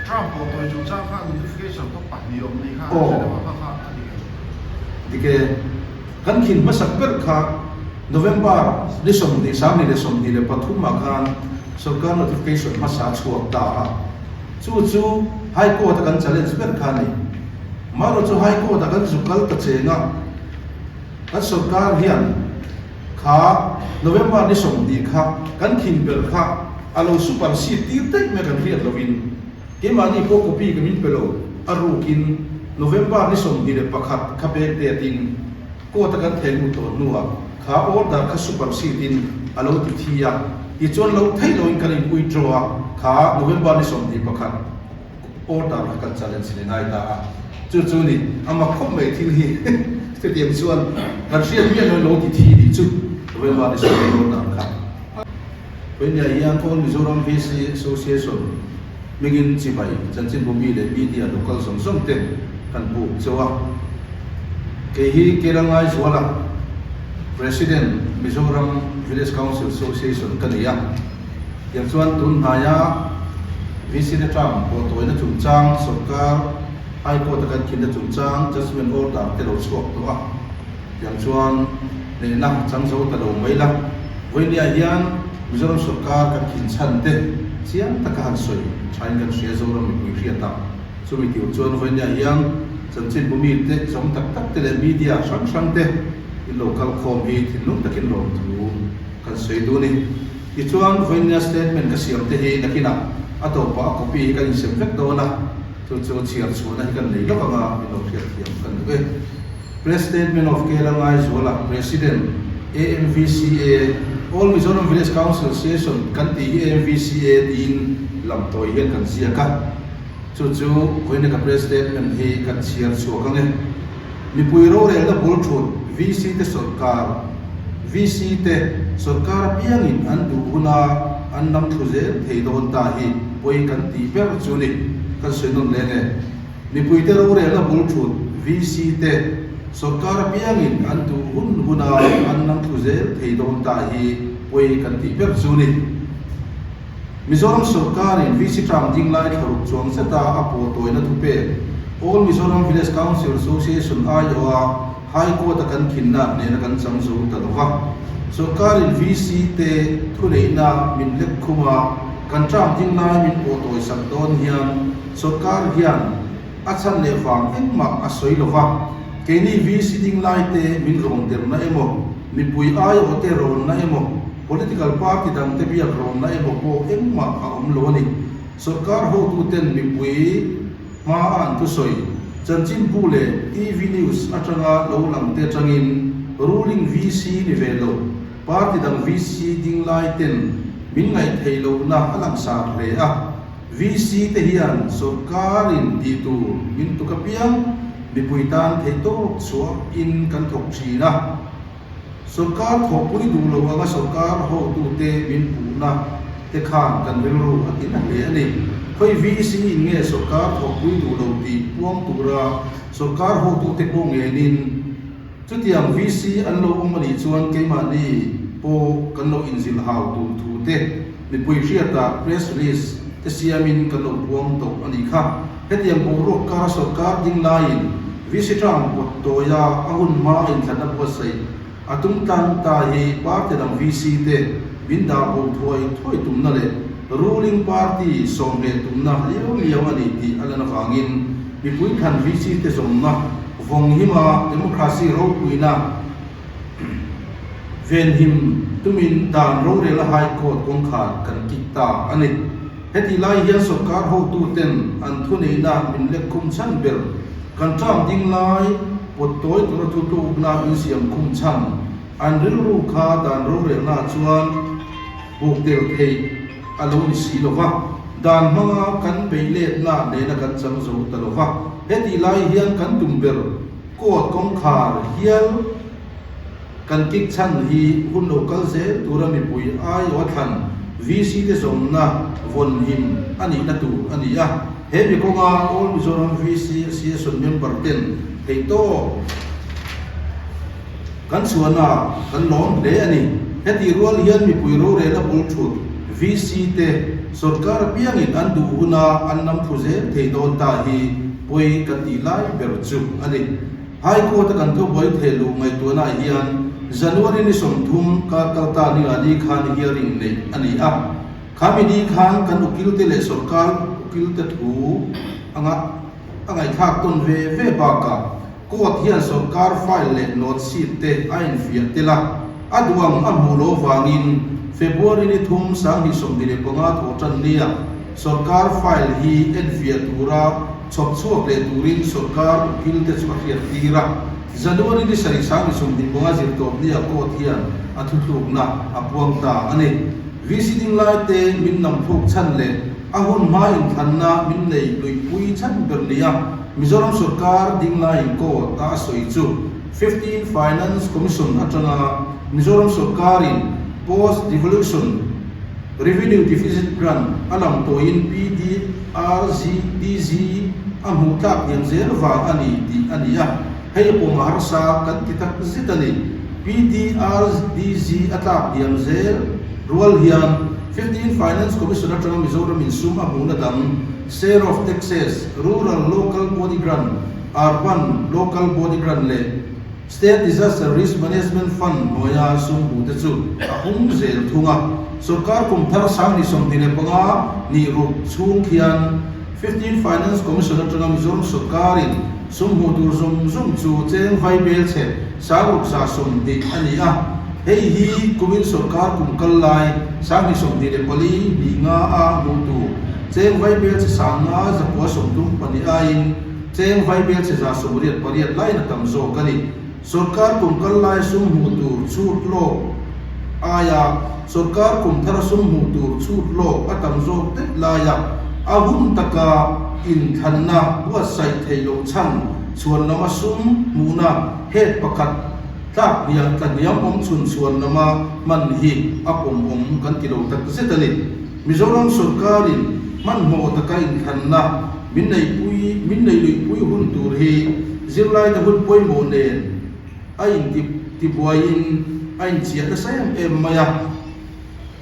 Trump bộ tôi chủ trang khác notification có bản điều này khác sẽ được khác khác thì cái cănkin masak per khác November đi sông đi sáng đi sông đi để bắt thum mà khan सरकार notification masa chuak ta chu high court kan challenge per khani maro chu high court kan zukal ta chenga kan sarkar hian kha November ni som di kha kan khin ber kha alo super seat ti tek me kan hiat lovin ke mani ko copy ke min pelo aru kin November ni som di le pakhat kha be te tin ko ta kan theng to nuwa kha order kha super seat in alo ti thia i chon lo thai lo in kan withdraw kha November ni som di pakhat order kan challenge ni nai ta chu ni ama khom me thil hi stadium chuan kan rian mi lo ti thi di chu November ni som di order kha when ya yang ko Mizoram VC Association mingin chibai chanchin bumi le media local som som te kan bu chawa ke hi kerangai zwala President Mizoram Village Council Association kania yang chuan tun haya VC de Trump ko toina chungchang sarkar high court kan kin de chungchang judgment order te lo chok to a yang chuan ne na chang zo ta lo mai la when ya yan Mizoram sarkar kan kin chan te chiang ta kan soi chain kan sia zo ram mi ria ta so mi tiu chuan when ya yang chanchin bumi te som tak tak te media sang sang te local com hi thinung takin rom thu kan sei du ni i chuan voinia statement ka siam te hi nakina ato pa copy kan sem vek do na chu chiar chuna hi kan nei lokanga ino thiam thiam kan ve press statement of Kerangai Zola President AMVCA All Mizoram Village Council Association kan ti AMVCA din lam toi hian kan sia ka chu voinia ka press statement hi kan chiar chu ka nge mi puiro re la bol thut VC te sarkar piangin an du una an nam thuze theidon ta hi poi kan ti ber chuni kan senon lene ni puite ro re la bul thut VC te sarkar piangin an du una an nam thuze theidon ta hi poi kan ti ber chuni Mizoram sarkar in VC tram ding lai tharuk chuang seta apo toina thupe All Mizoram Village Council Association IOA High Court kan kinna ne na kan chang zo ta wa sarkar in VC te thuleina min lek khuma kan tram ding lai min o toi sak don hian sarkar hian achan le wang engma asoi lova keni VC ding lai te min rong der na emo mi pui ai o te ron na emo political party dang te bia ron na emo ko engma a lo ni sarkar ho tu ten mi pui ma an tu soi chanchin bule TV News atanga lo lang te changin ruling VC ni velo party dang VC ding lai ten min ngai theilo na alang sa le a VC te hian sarkarin ti tu min tu kapiang mi puitan theito chuak in kan thok thina sarkar thok puri du lo anga sarkar ho tu te min pu na te khan kan vel ru atin le ani khoi VC nge sarkar thok pui du lo ti puang tura sarkar ho tu te ko nge nin chutiang VC an lo umani chuan ke mani po kan lo inzil how tu thu te ni pui hriata press release te siamin kan lo puang to ani kha hetiam bo ro ka sarkar ding lain VC tram pot to ya ahun ma in thana po sai atung tan ta hi pa te dang VC te binda bo thoi tum na le ruling party somle tumna liao ani ti alana wangin mi pui khan VC te somna vong hima democracy ro puina ven him tumin dan ro re la high court kong khat kan kitta ani heti lai hian sarkar ho tu ten an thunei na min le kum chan ber kan tram ding lai pot toy tu na in siam kum chan an ru kha dan ro re na chuan buk del thei alo ni si lova dan manga kan beile na ne na kan chang zo ta lova heti lai hian kan tumber court kong khar hial kan kik chan hi hun local ze turami pui ai wathan VC te somna von him ani na tu ani ya he bi ko nga All Mizoram VC Association member ten heito kan suana kan long le ani heti rual hian mi pui ro re la bul thut VC te sarkar piangin an du huna an nam phuje thei don ta hi poi kati lai ber chu ani High Court kan to boy thelu ngai tu na hian January ni som thum ka kalta ni ali khan hearing nei ani a khamidi khan kan ukil te le sarkar ukil te thu angai thak ton ve ba ka court hian sarkar file le note sheet te ain fiat te la aduang amulo wangin February ni thum sang hi som dire ponga tho tan nia sarkar file hi enviatura chop chuak le turin sarkar ukil te chhriat tira January ni sari sang hi som dire ponga zir top nia court hian athutluk na apuang ta ani visiting lai te min nam thuk chan le ahun ma in thanna min nei lui pui chan ber nia Mizoram sarkar ding lai ko ta soi chu 15 Finance Commission atanga Mizoram sarkarin post devolution revenue deficit grant alam to in PDRGDZ amu tak yang zer wa ani di ania hay po maharsa kan kita zitani PDRGDZ atak yang zer rual hian 15 Finance Commission atanga Mizoram in sum amu na dam share of taxes rural local body grant urban local body grant le State Disaster Risk Management Fund noya sum bu te chu ahum zel thunga sarkar kum thar sang ni som dine panga ni ru chung khian 15 Finance Commission atanga Mizoram sarkarin sum hu tur zum chu cheng vai bel che saruk sa som di ani a hei hi kumin sarkar kum kallai sang ni som dine pali ni nga a mu tu cheng vai bel che sang nga za po som tum pani ain cheng vai bel che za som riat pariat lai na tam zo kani sarkar kum kallai sum hutur chut lo aya sarkar kum thar sum hutur chut lo atam zo te laya ahum taka in thanna wa sai theilo chan chuan lama sum muna het pakhat tak yang kan yang chun chuan lama man hi apom kan tilo tak setani Mizoram sarkarin man mo taka in thanna min nei lui pui hun tur hi zirlai da hun poi mo nen ain ti buain ain chia ta sayang maya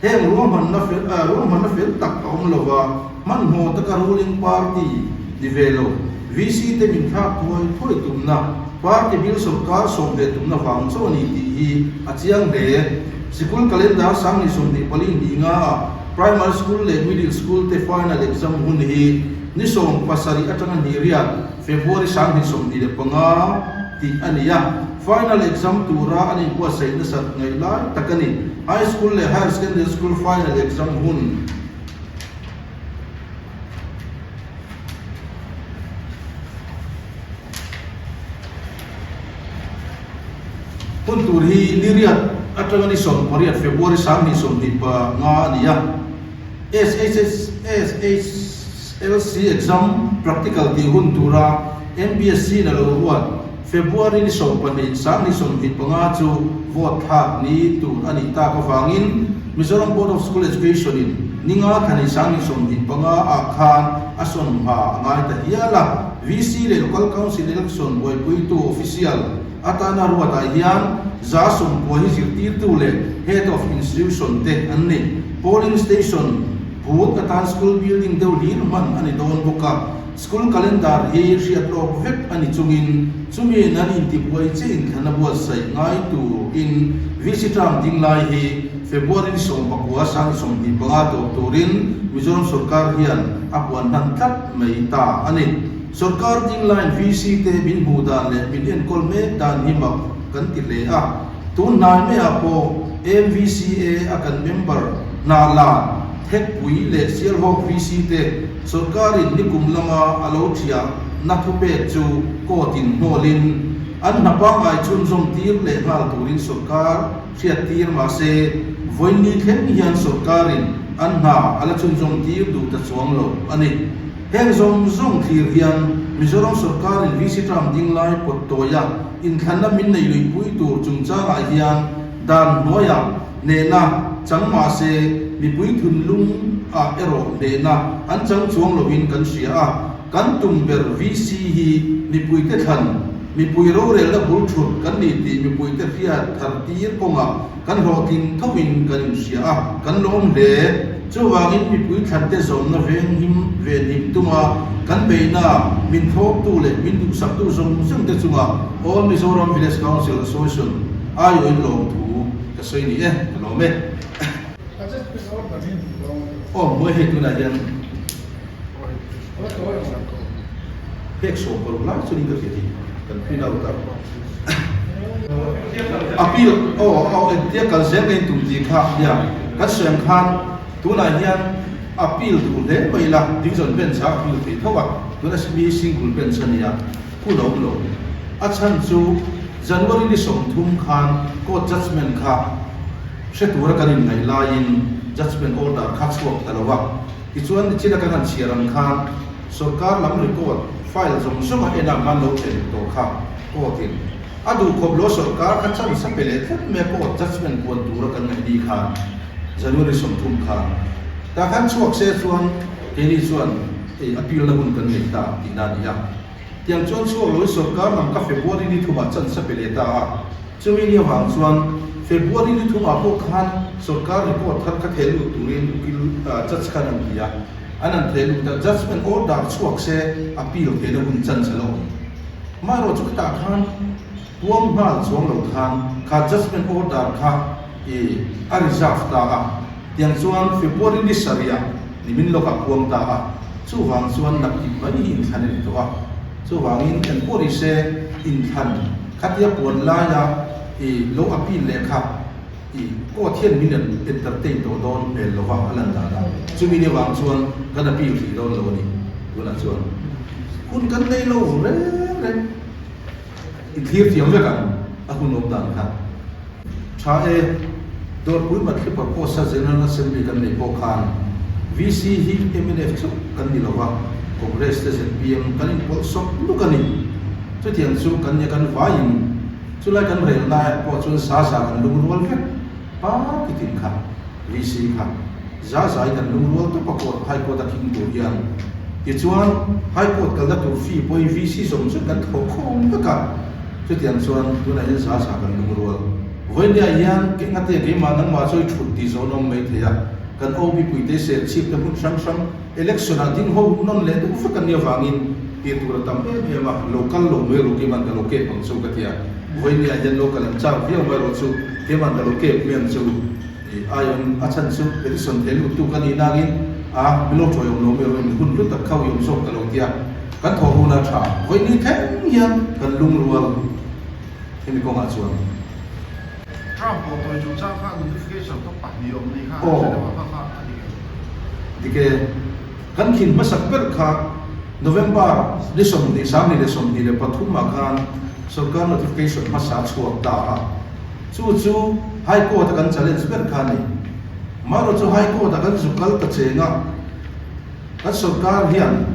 heng roman na fel tak om lova man ho ta ka ruling party develop VC te min kha thoi tumna party bill sarkar som de tumna wang so ni ti hi achiang de school calendar sang ni som ni pali ni nga primary school le middle school te final exam hun hi ni som pasari atanga ni ria February sang ni som ni de panga ti ania final exam tura ani ko sai na sat ngai lai takani high school le higher secondary school final exam hun tur hi liriat atanga ni som pariat February sang ni som di pa nga ania SHLC exam practical ti hun tura MBSC na lo ruat February ni som pani sang ni som hit panga chu vote hak ni tu ani ta ka wangin Mizoram Board of School Education in ninga thani sang ni som hit panga akhan ason ha ngai ta hiala VC le local council election boy pui tu official atana ruata hian za som ko hi zirtir tu le head of institution te anni polling station both atan school building deu lir man ani don boka school calendar hi riat lok vek ani chumi nani ti buai chen khana buat sai ngai tu in visitam ding lai hi February som bakwa sang som di banga doktorin Mizoram sarkar hian apwan nan tlat mai ta ani sarkar ding line VC te bin budan le bin en kolme dan himak kan ti le a tun nai me apo MVCA akan member na la thek pui le sial hok VC te sarkarin nikum lama alotia nathupe chu kotin nolin an napa mai chun som tir le hal turin sarkar riat tir ma se voini khen hian sarkarin an na ala chun som tir du ta chuang lo ani heng zom thir hian Mizoram sarkarin visitam ding lai pot toya in khanna min nei lui pui tur chung cha la hian dan noya ne na changma se mi pui thun lung a ero ne na an chang chuang lovin kan sia a kan tum ber VC hi mi pui te than mi pui ro re la bul thut kan ni ti mi pui te ria thar tir ponga kan ro tin thawin kan sia a kan lom le chu wangin mi pui than te zom na veng him ve nim tunga kan beina min thok tu le min du sak tu zom zeng te chunga all Mizoram Village Council Association ayo in long thu ka soi ni lo me mo he tu na yan pek so por la chu ni ka ti kan pina uta appeal dia kan zen ngai tu ti kha ya ka sem khan tu na hian appeal tu le mai la division bench appeal ti thowa tu na smi single bench ania ku lo a chan chu January ni som thum khan court judgment kha she tu ra kan ngai la in judgment order kha chuak talawa ti chuan ni china kan chiaram khan sarkar lam report file zom soma ena man lo chen to kha court in adu khoblo sarkar kha chan sa pele thep me court judgment kon tu ra kan ngai di khan January som thum khan ta khan chuak se chuan ke ni chuan appeal na hun kan nei ta inania tiang chuan chuak lo sarkar lam ka February ni thuma chan sa pele ta chumi ni wang chuan February ni thuma po khan sarkar report thar ka thelu turin ukil judge khan an dia anan thelu ta judgment order chuak se appeal ke na hun chan chalo maro chuk ta khan tuam hal chuang lo khan kha judgment order kha a reserve ta tiang chuan February ni saria ni min lo ka puang ta chu wang chuan nak ti bani in than ni to chu wang in kan pori se in than khatia pon la ya lo appeal le kha ko thian min entertain to don el lo wa alan da chu mi ni wang chuan kan appeal ti don lo ni wala chuan kun kan nei lo re thir thiam ve kan a kun om dan kha cha dor pui mat khipa ko sa general assembly kan nei po khan VC hi MNF chu kan ni lo wa congress te PM kan in pol sok lu kan ni chu tiang chu kan ya kan va in chu lai kan rel na po chun sa kan lu rol ke pa kitin kha VC kha za kan lu rol to pa ko hai ko ta king do yan ti chuan hai ko kal da tu fi poi VC som chu kan tho khom ka chu tiang chuan tu na in sa kan lu rol voi dia yan ke ngate ke ma nang ma choi thut ti zo nom mai thea kan OB puite se chief ka mun sam election a ding ho non le tu fa kan ni wangin ti tu ra tam e ma local lo me ro ke man ka lo ke pang so ka tia voi dia yan local am chang phi ma ro chu ke man ka lo ke men chu ayon achan chu election te lu tu kan ina gin a bilo choi lo me ro ni hun lu tak khau yom so ka lo tia kan tho hu na tha voi ni them yan kan lung rual ni ko ma chuan Trump 对住揸翻 notification 都白了咁你看，即係話翻di ke kan khin masak per kha November ni som ni sam ni le som ni le pathum ma khan sarkar notification masa chuak ta chu high court kan challenge per kha ni maro chu high court kan zukal ta chenga kan sarkar hian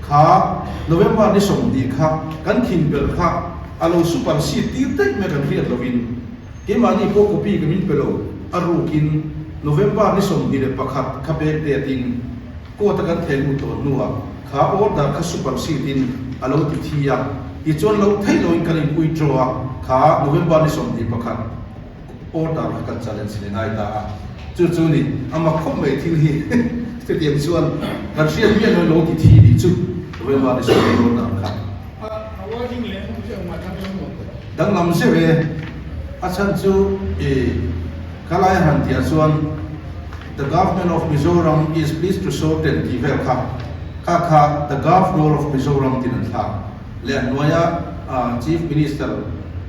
kha November ni som ni kha kan khin per kha alo super seat ti tek me kan riat lovin ke mani ko copy kamin pelo arukin November ni som ni le pakhat khape te tin ko ta kan thelu to nuwa kha order ka super seat in alo ti thia I chon lo thai lo in kan in pui troa kha November ni som ni pakhat order ka challenge ni nai ta chu ni ama khom mai thil hi te tiam chuan kan sia mi no lo ti thi ni chu November ni som ni order kha dang lam se ve achan chu kalai han tia chuan the government of Mizoram is pleased to show that the the governor of Mizoram didn't have le noya chief minister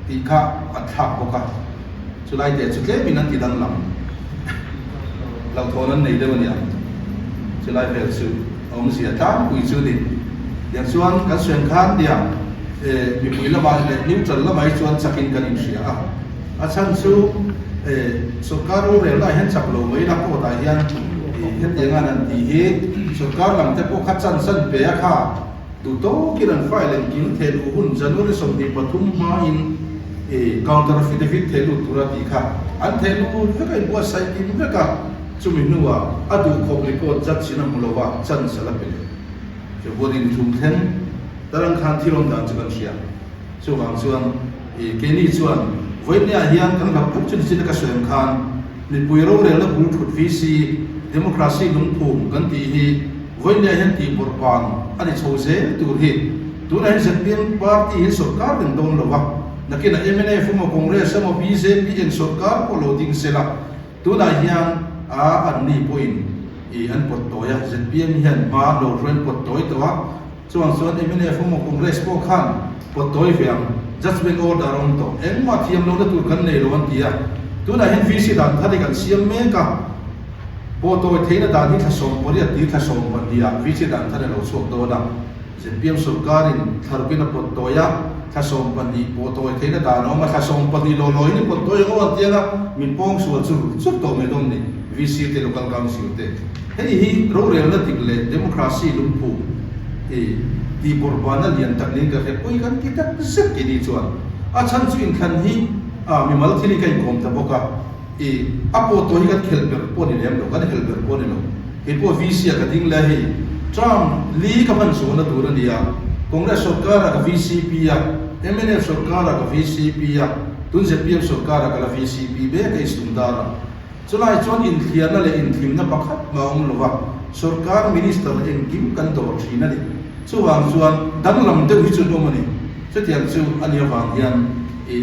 ti kha athak boka chulai te chu ke minan ti dang lam lau thonan nei de mania chulai fel chu ong sia ta kui chu din yang chuan kan suen khan dia mi pui la ba le neutral la mai chuan chakin kan in sia achan chu sarkar re la hen chak lo mai la ko ta hian het yang an ti he sarkar lam te ko khat chan san pe kha tu to kiran file en kin thelu hun January som di pathum ma in counter affidavit thelu turati kha an thelu ve kai bo sai kin ve ka chumi nuwa adu khobri ko jat sina mulowa chan sala pe je bodin thum then tarang khan thirom dan chuan sia chu wang chuan ke ni chuan voi nia hian kan la puk chun sin ka swem khan ni puiro re la bul thut VC democracy lung phum kan ti hi voine hen ti borpan ani choze tur hi tuna hen ZPM party hi sarkar den don lowa nakina MNF mo congress mo BJP en sarkar ko loading sela tuna hian a anni point i an pottoya ZPM hian ma lo ren pottoi towa chuan MNF mo congress po khan pottoi hian judgment order on to engma thiam lo na tur kan nei lo an tia tuna hen VC dan thari kan siam me ka potoi theina dan hi thasom pori ati thasom pandia VC dan thari lo sok do na ZPM sarkarin tharpina pottoya thasom pandi potoi theina dan oma thasom pandi lo loi ni pottoi o an tia na min pong su chu to me dom ni VC te local council te hei hi ro rel na tikle democracy lumpu di borbana lian takling ka he poi kan kita sek kini chuan a chan chu in khan hi mi mal thili kai kom ta boka apo to hi kan khelber po ni lem lo kan khelber po ni lo he po VC ka ding la hi Trump li ka ban so na tur ania congress sarkar ka VCP ya MNF sarkar ka VCP ya tun ZPM sarkar ka la VCP be ka istundara chulai chuan in thian na le in thim na pakhat maung lova sarkar minister en kim kan dor thina ni chuwang chuan danglam de hi chu no mani chetian chu ania wang hian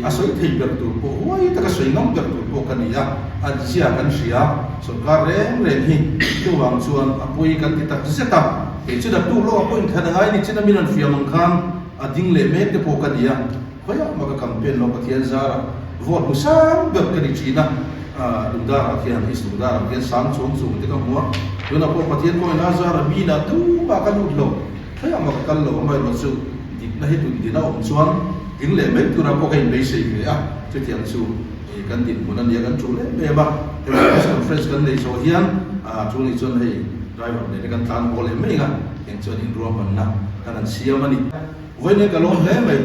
asoi thei ber tu po wai ta ka soi nom ber tu po kania an sia kan sia sarkar reng hi chuwang chuan apoi kan ti tak zeta chu da tu lo apoi khan ngai ni china minan fiamang khan ading le me te po kania khoya ma ka campaign lo pathian zara vote musam ber ka ni china dungdara khian isdungdara khian sang chong chung te ka muwa yuna po pathian ko na zara mi na tu ba ka lut lo khoya ma ka lo mai lo chu dik na hi tu dina om chuan ding le me tu ra po kai nei sei ve a chu tiang chu kan din mun an ya kan chu le me ba press conference kan nei so hian chu ni chon hei driver ne kan tan bol me nga en chuan in ro man na kan an siam ani voine ka lo le mai